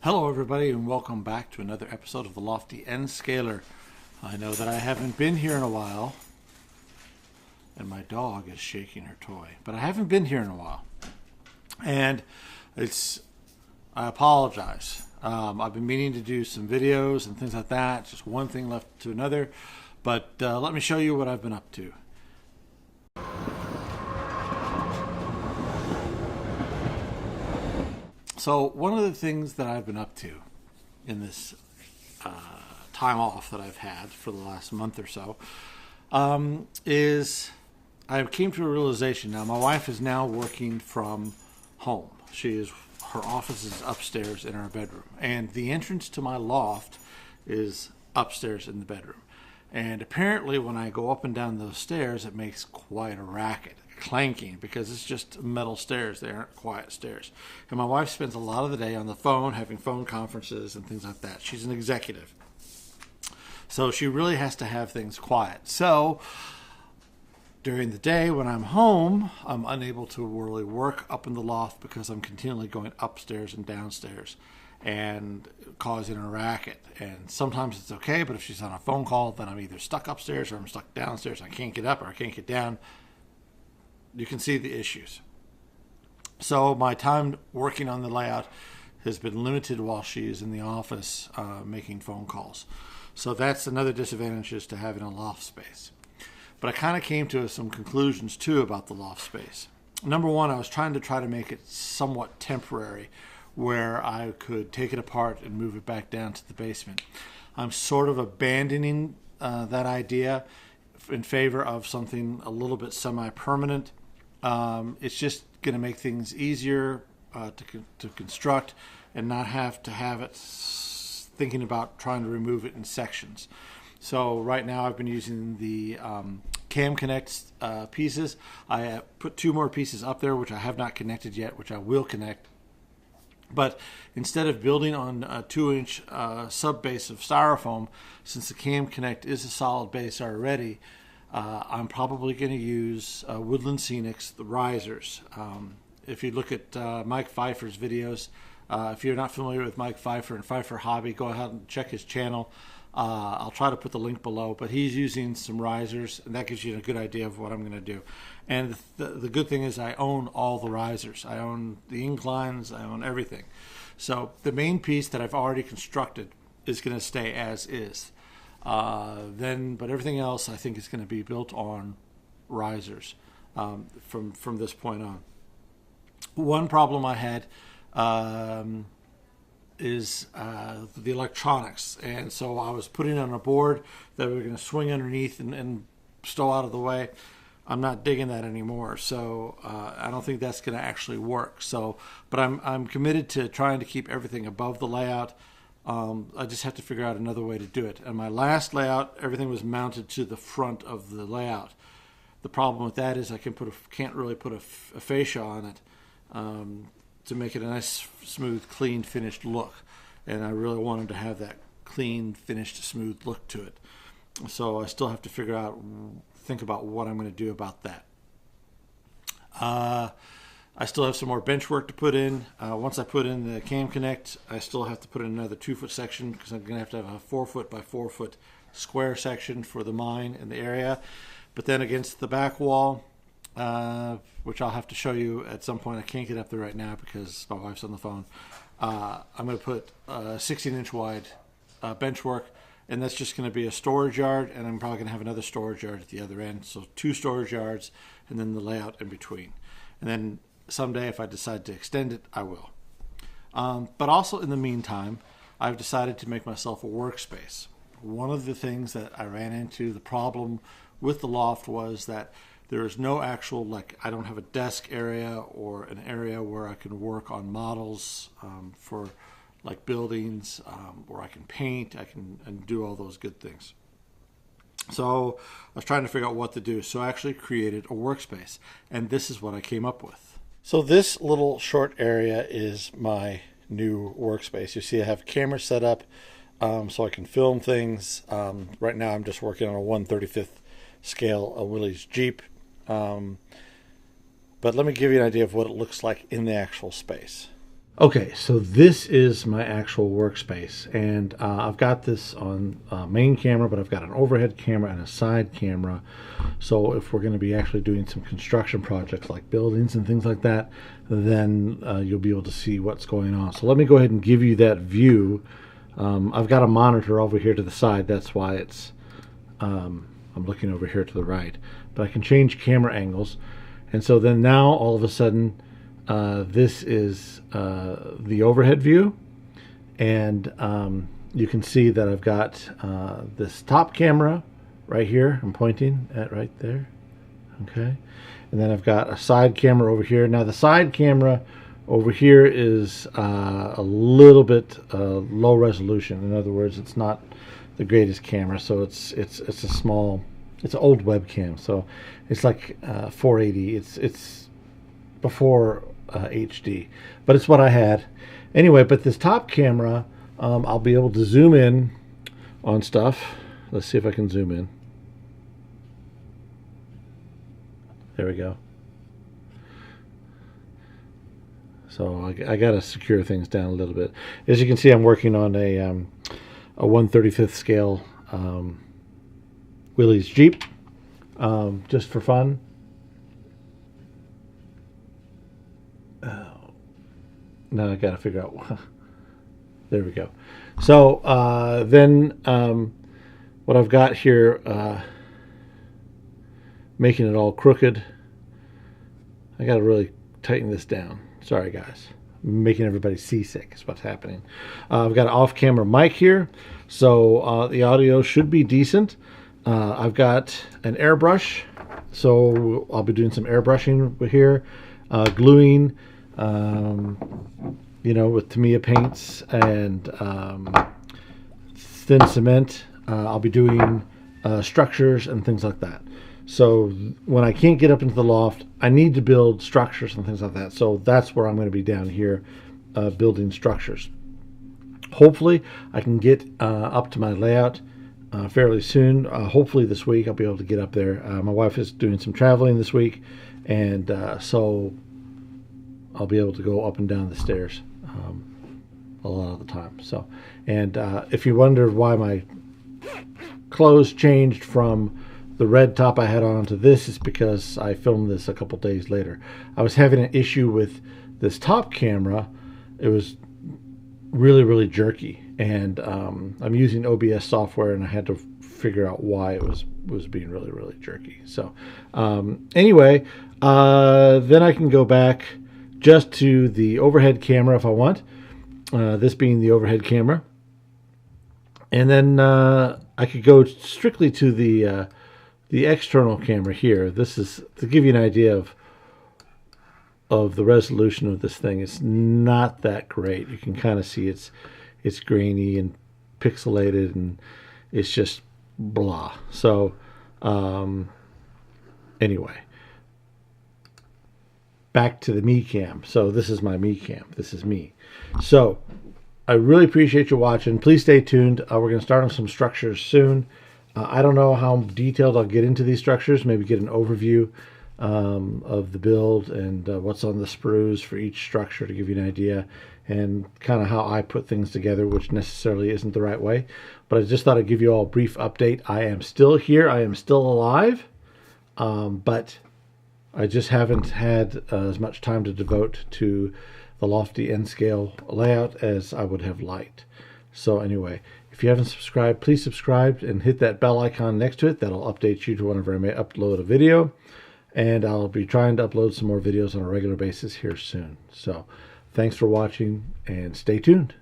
Hello everybody and welcome back to another episode of the Lofty N Scaler. I know that I haven't been here in a while and my dog is shaking her toy, but I haven't been here in a while and I apologize. I've been meaning to do some videos and things like that, just one thing left to another, but let me show you what I've been up to. So one of the things that I've been up to in this time off that I've had for the last month or so is I came to a realization. Now my wife is now working from home. Her office is upstairs in our bedroom, and the entrance to my loft is upstairs in the bedroom. And apparently when I go up and down those stairs, it makes quite a racket, clanking, because it's just metal stairs. They aren't quiet stairs. And my wife spends a lot of the day on the phone, having phone conferences and things like that. She's an executive, so she really has to have things quiet. So during the day when I'm home, I'm unable to really work up in the loft because I'm continually going upstairs and downstairs and causing a racket. And sometimes it's okay, but if she's on a phone call, then I'm either stuck upstairs or I'm stuck downstairs. I can't get up or I can't get down. You can see the issues. So my time working on the layout has been limited while she is in the office making phone calls. So that's another disadvantage, is to having a loft space. But I kind of came to some conclusions too about the loft space. Number one, I was trying to make it somewhat temporary, where I could take it apart and move it back down to the basement. I'm sort of abandoning that idea in favor of something a little bit semi-permanent. It's just going to make things easier to construct and not have it thinking about trying to remove it in sections. So right now I've been using the Cam Connect pieces. I have put 2 more pieces up there which I have not connected yet, which I will connect. But instead of building on a 2-inch sub base of styrofoam, since the Cam Connect is a solid base already, I'm probably going to use Woodland Scenics, the risers. If you look at Mike Pfeiffer's videos, if you're not familiar with Mike Pfeiffer and Pfeiffer Hobby, go ahead and check his channel. I'll try to put the link below, but he's using some risers, and that gives you a good idea of what I'm going to do. And the good thing is I own all the risers. I own the inclines. I own everything. So the main piece that I've already constructed is going to stay as is. But everything else I think is going to be built on risers from this point on. One problem I had is the electronics, and so I was putting on a board that we were going to swing underneath and stow out of the way. I'm not digging that anymore, so I don't think that's going to actually work. But I'm committed to trying to keep everything above the layout. I just have to figure out another way to do it. And my last layout, everything was mounted to the front of the layout. The problem with that is I can't really put a fascia on it to make it a nice, smooth, clean, finished look. And I really wanted to have that clean, finished, smooth look to it. So I still have to think about what I'm going to do about that. I still have some more bench work to put in. Once I put in the Cam Connect, I still have to put in another 2-foot section, because I'm going to have a 4-foot by 4-foot square section for the mine in the area. But then against the back wall, which I'll have to show you at some point. I can't get up there right now because my wife's on the phone. I'm going to put 16-inch wide bench work, and that's just going to be a storage yard, and I'm probably going to have another storage yard at the other end. So 2 storage yards, and then the layout in between. And then someday, if I decide to extend it, I will. But also in the meantime, I've decided to make myself a workspace. One of the things that I ran into, the problem with the loft, was that there is no actual, I don't have a desk area or an area where I can work on models for buildings, where I can paint, and do all those good things. So I was trying to figure out what to do. So I actually created a workspace, and this is what I came up with. So this little short area is my new workspace. You see I have a camera set up so I can film things. Right now I'm just working on a 1/35th scale of Willie's Jeep. But let me give you an idea of what it looks like in the actual space. Okay, so this is my actual workspace, and I've got this on main camera, but I've got an overhead camera and a side camera. So if we're going to be actually doing some construction projects like buildings and things like that, then you'll be able to see what's going on. So let me go ahead and give you that view. I've got a monitor over here to the side. That's why it's I'm looking over here to the right. But I can change camera angles, and so then now all of a sudden, this is the overhead view, and you can see that I've got this top camera right here. I'm pointing at right there. Okay, and then I've got a side camera over here. Now the side camera over here is a little bit low resolution. In other words, it's not the greatest camera, so it's a small, it's an old webcam, so it's like 480. It's before HD, but it's what I had anyway. But this top camera, I'll be able to zoom in on stuff. Let's see if I can zoom in. There we go. So I got to secure things down a little bit. As you can see, I'm working on a 1/35th scale Willys Jeep, just for fun. Now I got to figure out. There we go. So then what I've got here, making it all crooked. I got to really tighten this down. Sorry, guys. Making everybody seasick is what's happening. I've got an off-camera mic here, so the audio should be decent. I've got an airbrush, so I'll be doing some airbrushing here, gluing, you know, with Tamiya paints and thin cement. I'll be doing structures and things like that. So when I can't get up into the loft, I need to build structures and things like that. So that's where I'm going to be down here, building structures. Hopefully I can get up to my layout fairly soon. Hopefully this week I'll be able to get up there. My wife is doing some traveling this week, and so I'll be able to go up and down the stairs a lot of the time. So, and if you wondered why my clothes changed from the red top I had on to this, is because I filmed this a couple days later. I was having an issue with this top camera. It was really jerky, and I'm using OBS software, and I had to figure out why it was being really jerky. So anyway, then I can go back just to the overhead camera if I want, this being the overhead camera, and then I could go strictly to the external camera here. This is to give you an idea of the resolution of this thing. It's not that great. You can kind of see it's grainy and pixelated, and it's just blah. So anyway, back to the me cam. So this is my me cam. This is me. So I really appreciate you watching. Please stay tuned. We're going to start on some structures soon. I don't know how detailed I'll get into these structures. Maybe get an overview of the build and what's on the sprues for each structure to give you an idea, and kind of how I put things together, which necessarily isn't the right way. But I just thought I'd give you all a brief update. I am still here. I am still alive, but I just haven't had as much time to devote to the lofty N scale layout as I would have liked. So anyway, if you haven't subscribed, please subscribe and hit that bell icon next to it. That'll update you to whenever I may upload a video. And I'll be trying to upload some more videos on a regular basis here soon. So thanks for watching, and stay tuned.